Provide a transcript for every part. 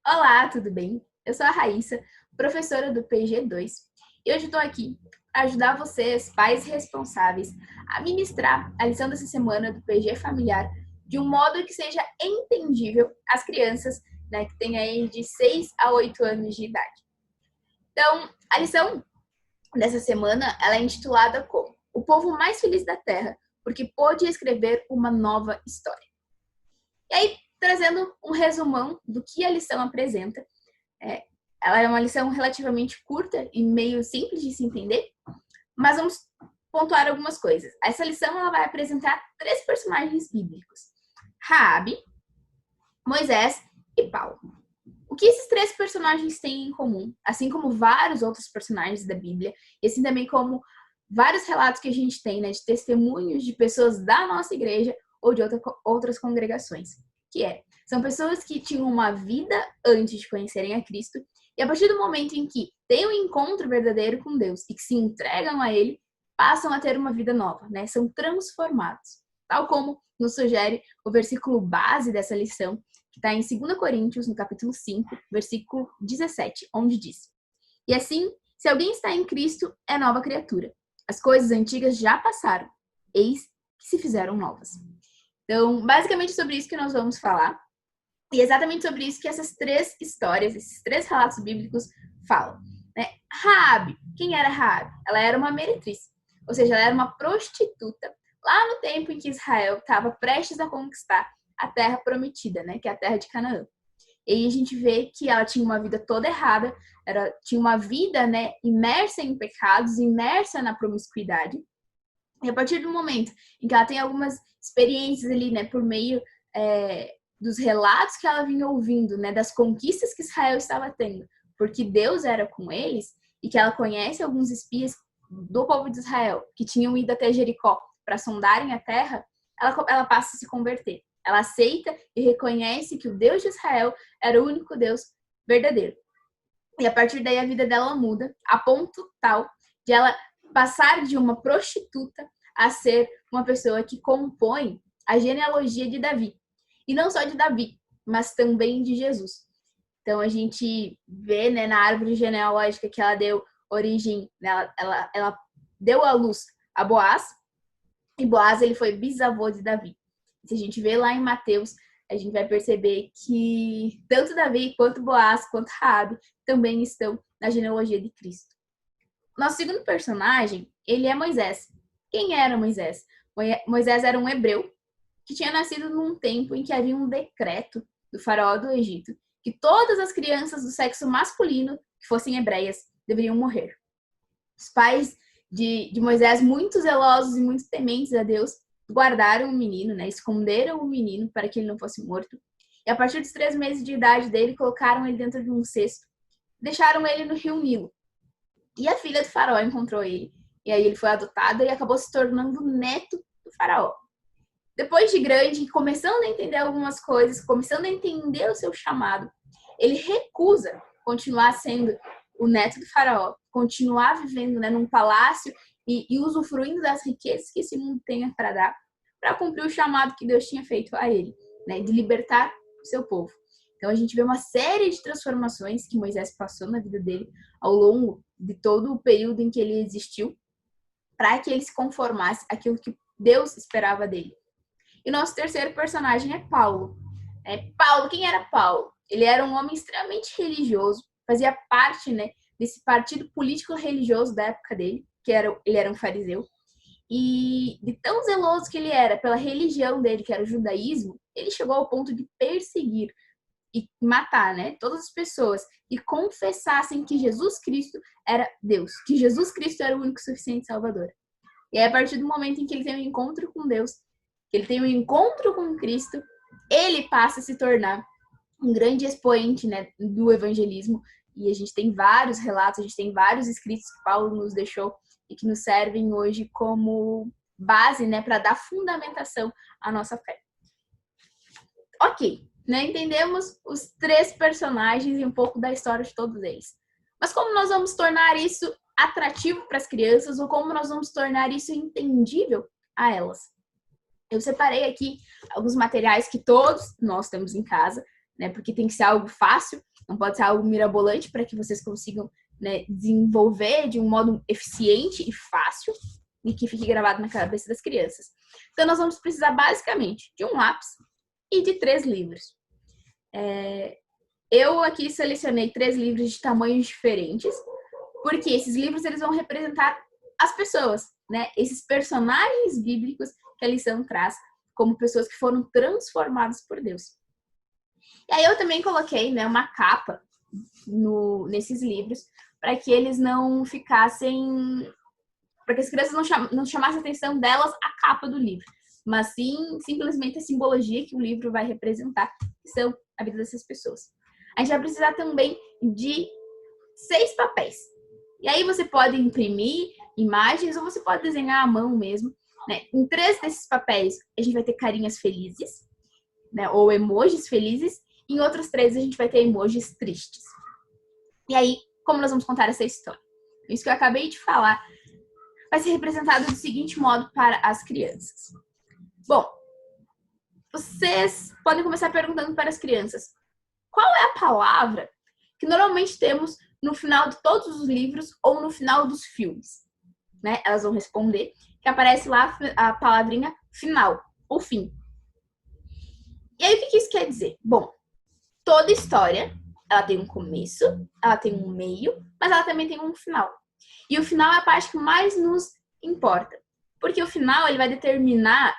Olá, tudo bem? Eu sou a Raíssa, professora do PG2, e hoje estou aqui para ajudar vocês, pais responsáveis, a ministrar a lição dessa semana do PG Familiar de um modo que seja entendível às crianças, né, que têm aí de 6 a 8 anos de idade. Então, a lição dessa semana ela é intitulada como O Povo Mais Feliz da Terra, porque pôde escrever uma nova história. E aí, trazendo um resumão do que a lição apresenta, ela é uma lição relativamente curta e meio simples de se entender, mas vamos pontuar algumas coisas. Essa lição ela vai apresentar 3 personagens bíblicos: Raabe, Moisés e Paulo. O que esses 3 personagens têm em comum, assim como vários outros personagens da Bíblia, e assim também como vários relatos que a gente tem, né, de testemunhos de pessoas da nossa igreja ou de outras congregações, são pessoas que tinham uma vida antes de conhecerem a Cristo, e a partir do momento em que têm um encontro verdadeiro com Deus e que se entregam a Ele, passam a ter uma vida nova, né? São transformados. Tal como nos sugere o versículo base dessa lição, que está em 2 Coríntios, no capítulo 5, versículo 17, onde diz: E assim, se alguém está em Cristo, é nova criatura. As coisas antigas já passaram, eis que se fizeram novas. Então, basicamente sobre isso que nós vamos falar. E exatamente sobre isso que essas 3 histórias, esses 3 relatos bíblicos falam. Né? Raabe, quem era Raabe? Ela era uma meretriz, ou seja, ela era uma prostituta lá no tempo em que Israel estava prestes a conquistar a terra prometida, né? Que é a terra de Canaã. E aí a gente vê que ela tinha uma vida toda errada, tinha uma vida, né, imersa em pecados, imersa na promiscuidade. E a partir do momento em que ela tem algumas experiências ali, né, por meio dos relatos que ela vinha ouvindo, né, das conquistas que Israel estava tendo, porque Deus era com eles, e que ela conhece alguns espias do povo de Israel que tinham ido até Jericó para sondarem a terra, ela passa a se converter. Ela aceita e reconhece que o Deus de Israel era o único Deus verdadeiro. E a partir daí a vida dela muda, a ponto tal de ela passar de uma prostituta a ser uma pessoa que compõe a genealogia de Davi. E não só de Davi, mas também de Jesus. Então a gente vê, né, na árvore genealógica que ela deu origem, né, ela deu à luz a Boaz, e Boaz ele foi bisavô de Davi. Se a gente vê lá em Mateus, a gente vai perceber que tanto Davi quanto Boaz quanto Raabe também estão na genealogia de Cristo. Nosso segundo personagem, ele é Moisés. Quem era Moisés? Moisés era um hebreu que tinha nascido num tempo em que havia um decreto do faraó do Egito que todas as crianças do sexo masculino que fossem hebreias deveriam morrer. Os pais de Moisés, muito zelosos e muito tementes a Deus, guardaram o menino, né? Esconderam o menino para que ele não fosse morto. E a partir dos 3 meses de idade dele, colocaram ele dentro de um cesto, deixaram ele no rio Nilo. E a filha do faraó encontrou ele. E aí ele foi adotado e acabou se tornando neto do faraó. Depois de grande, começando a entender algumas coisas, começando a entender o seu chamado, ele recusa continuar sendo o neto do faraó, continuar vivendo, né, num palácio e usufruindo das riquezas que esse mundo tem para dar, para cumprir o chamado que Deus tinha feito a ele, né, de libertar o seu povo. Então a gente vê uma série de transformações que Moisés passou na vida dele ao longo de todo o período em que ele existiu, para que ele se conformasse àquilo que Deus esperava dele. E o nosso terceiro personagem é Paulo. Paulo, quem era Paulo? Ele era um homem extremamente religioso, fazia parte, né, desse partido político-religioso da época dele, ele era um fariseu. E de tão zeloso que ele era pela religião dele, que era o judaísmo, ele chegou ao ponto de perseguir e matar, né, todas as pessoas e confessassem que Jesus Cristo era Deus, que Jesus Cristo era o único suficiente Salvador. E aí, a partir do momento em que ele tem um encontro com Deus, que ele tem um encontro com Cristo, ele passa a se tornar um grande expoente, né, do evangelismo. E a gente tem vários relatos, a gente tem vários escritos que Paulo nos deixou e que nos servem hoje como base, né, para dar fundamentação à nossa fé. Ok, né, entendemos os 3 personagens e um pouco da história de todos eles. Mas como nós vamos tornar isso atrativo para as crianças ou como nós vamos tornar isso entendível a elas? Eu separei aqui alguns materiais que todos nós temos em casa, né? Porque tem que ser algo fácil, não pode ser algo mirabolante para que vocês consigam, né, desenvolver de um modo eficiente e fácil e que fique gravado na cabeça das crianças. Então, nós vamos precisar basicamente de um lápis e de 3 livros. Eu aqui selecionei 3 livros de tamanhos diferentes, porque esses livros eles vão representar as pessoas, né? Esses personagens bíblicos que a lição traz como pessoas que foram transformadas por Deus. E aí eu também coloquei, né, uma capa nesses livros para que eles não ficassem, para que as crianças não chamassem a atenção delas a capa do livro, mas sim simplesmente a simbologia que o livro vai representar, que são a vida dessas pessoas. A gente vai precisar também de 6 papéis. E aí você pode imprimir imagens ou você pode desenhar à mão mesmo, né? Em 3 desses papéis a gente vai ter carinhas felizes, né? Ou emojis felizes. Em outros 3 a gente vai ter emojis tristes. E aí, como nós vamos contar essa história? Isso que eu acabei de falar vai ser representado do seguinte modo para as crianças. Bom, vocês podem começar perguntando para as crianças: qual é a palavra que normalmente temos no final de todos os livros ou no final dos filmes? Né? Elas vão responder que aparece lá a palavrinha final, ou fim. E aí, o que isso quer dizer? Bom, toda história, ela tem um começo, ela tem um meio, mas ela também tem um final. E o final é a parte que mais nos importa. Porque o final, ele vai determinar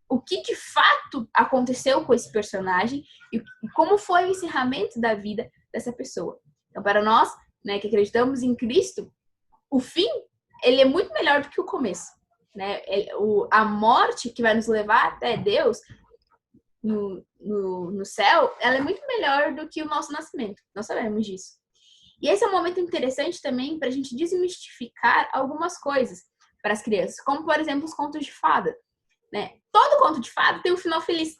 o que de fato aconteceu com esse personagem e como foi o encerramento da vida dessa pessoa. Então, para nós, né, que acreditamos em Cristo, o fim, ele é muito melhor do que o começo. Né? A morte que vai nos levar até Deus no céu, ela é muito melhor do que o nosso nascimento. Nós sabemos disso. E esse é um momento interessante também para a gente desmistificar algumas coisas para as crianças, como, por exemplo, os contos de fada. Né? Todo conto de fada tem um final feliz.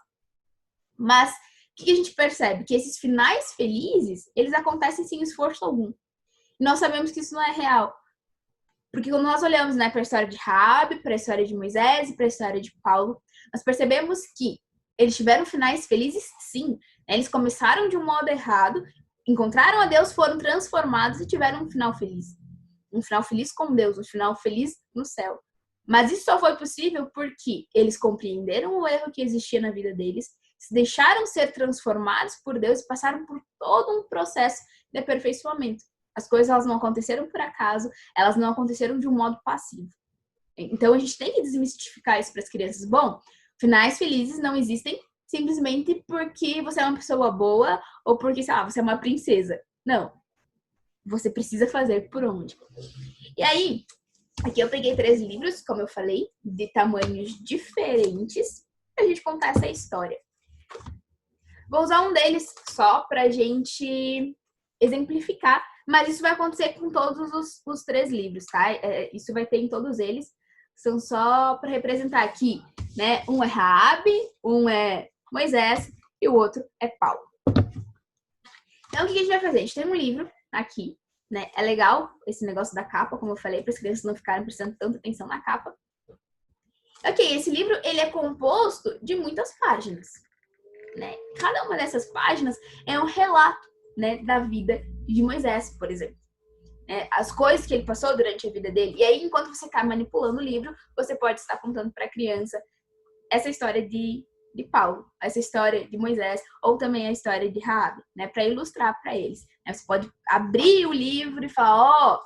Mas o que a gente percebe? Que esses finais felizes, eles acontecem sem esforço algum. E nós sabemos que isso não é real. Porque quando nós olhamos, né, para a história de Raabe, para a história de Moisés e para a história de Paulo, nós percebemos que eles tiveram finais felizes, sim. Eles começaram de um modo errado, encontraram a Deus, foram transformados e tiveram um final feliz. Um final feliz com Deus, um final feliz no céu. Mas isso só foi possível porque eles compreenderam o erro que existia na vida deles, se deixaram ser transformados por Deus e passaram por todo um processo de aperfeiçoamento. As coisas elas não aconteceram por acaso, elas não aconteceram de um modo passivo. Então a gente tem que desmistificar isso para as crianças. Bom, finais felizes não existem simplesmente porque você é uma pessoa boa ou porque, sei lá, você é uma princesa. Não. Você precisa fazer por onde. E aí, aqui eu peguei 3 livros, como eu falei, de tamanhos diferentes, pra gente contar essa história. Vou usar um deles só pra gente exemplificar, mas isso vai acontecer com todos os 3 livros, tá? Isso vai ter em todos eles. São só para representar aqui, né? Um é Raabe, um é Moisés e o outro é Paulo. Então, o que a gente vai fazer? A gente tem um livro aqui, né? É legal esse negócio da capa, como eu falei, para as crianças não ficarem prestando tanta atenção na capa. Ok, esse livro, ele é composto de muitas páginas, né? Cada uma dessas páginas é um relato, né, da vida de Moisés, por exemplo. As coisas que ele passou durante a vida dele. E aí, enquanto você está manipulando o livro, você pode estar contando para a criança essa história de Paulo, essa história de Moisés, ou também a história de Raabe, né, para ilustrar para eles. Você pode abrir o livro e falar: ó,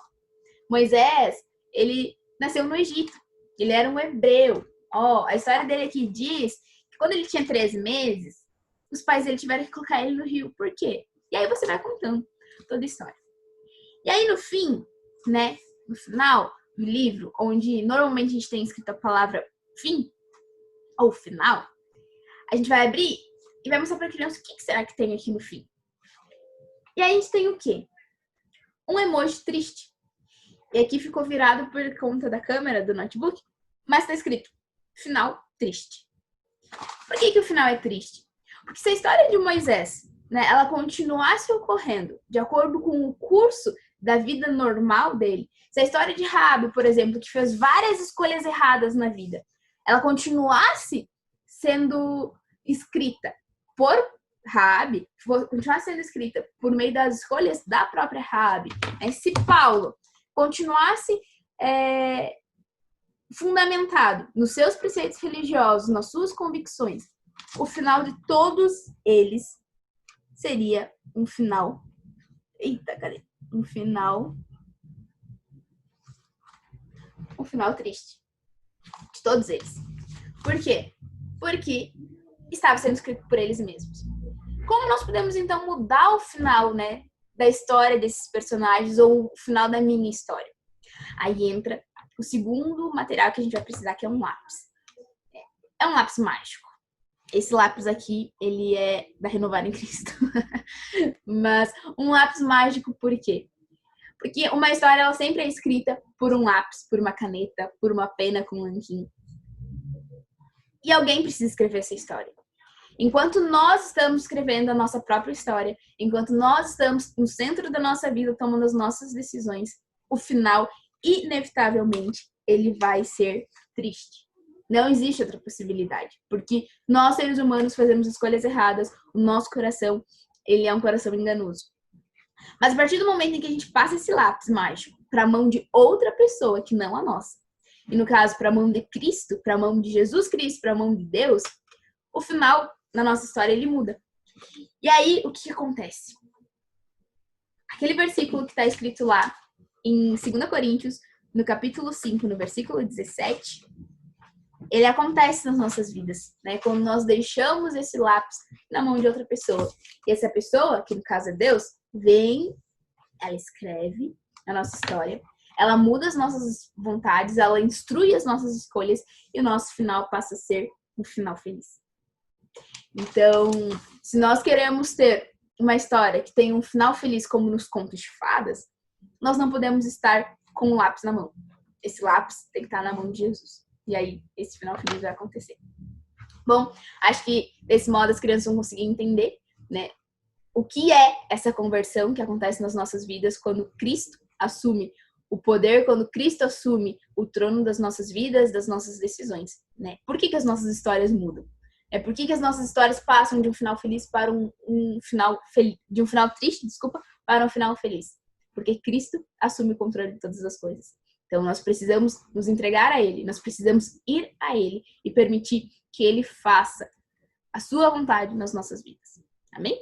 Moisés, ele nasceu no Egito, ele era um hebreu. Ó, a história dele aqui diz que quando ele tinha 13 meses, os pais dele tiveram que colocar ele no rio. Por quê? E aí você vai contando toda a história. E aí no fim, né, no final do livro, onde normalmente a gente tem escrito a palavra fim, ou final, a gente vai abrir e vai mostrar para a criança o que será que tem aqui no fim. E aí a gente tem o quê? Um emoji triste. E aqui ficou virado por conta da câmera do notebook, mas está escrito final triste. Por que o final é triste? Porque se a história de Moisés, né, ela continuasse ocorrendo de acordo com o curso da vida normal dele, se a história de Raabe, por exemplo, que fez várias escolhas erradas na vida, ela continuasse sendo escrita por Raabe continuar sendo escrita por meio das escolhas da própria Raabe, né? Se Paulo continuasse fundamentado nos seus preceitos religiosos, nas suas convicções, o final de todos eles seria um final... Eita, cadê? Um final triste. De todos eles. Por quê? Porque estava sendo escrito por eles mesmos. Como nós podemos, então, mudar o final, né, da história desses personagens ou o final da minha história? Aí entra o segundo material que a gente vai precisar, que é um lápis. É um lápis mágico. Esse lápis aqui, ele é da Renovada em Cristo. Mas um lápis mágico por quê? Porque uma história, ela sempre é escrita por um lápis, por uma caneta, por uma pena com um nanquim. E alguém precisa escrever essa história. Enquanto nós estamos escrevendo a nossa própria história, enquanto nós estamos no centro da nossa vida, tomando as nossas decisões, o final, inevitavelmente, ele vai ser triste. Não existe outra possibilidade, porque nós, seres humanos, fazemos escolhas erradas, o nosso coração, ele é um coração enganoso. Mas a partir do momento em que a gente passa esse lápis mágico para a mão de outra pessoa, que não a nossa, e no caso, para a mão de Cristo, para a mão de Jesus Cristo, para a mão de Deus, o final na nossa história, ele muda. E aí, o que acontece? Aquele versículo que está escrito lá em 2 Coríntios, no capítulo 5, no versículo 17, ele acontece nas nossas vidas, né? Quando nós deixamos esse lápis na mão de outra pessoa. E essa pessoa, que no caso é Deus, vem, ela escreve a nossa história, ela muda as nossas vontades, ela instrui as nossas escolhas e o nosso final passa a ser um final feliz. Então, se nós queremos ter uma história que tem um final feliz como nos contos de fadas, nós não podemos estar com o lápis na mão. Esse lápis tem que estar na mão de Jesus. E aí, esse final feliz vai acontecer. Bom, acho que desse modo as crianças vão conseguir entender, né, o que é essa conversão que acontece nas nossas vidas quando Cristo assume o poder, quando Cristo assume o trono das nossas vidas, das nossas decisões, né? Por que as nossas histórias mudam? Por que as nossas histórias passam de um final feliz para de um final triste, para um final feliz? Porque Cristo assume o controle de todas as coisas. Então, nós precisamos nos entregar a Ele, nós precisamos ir a Ele e permitir que Ele faça a sua vontade nas nossas vidas. Amém?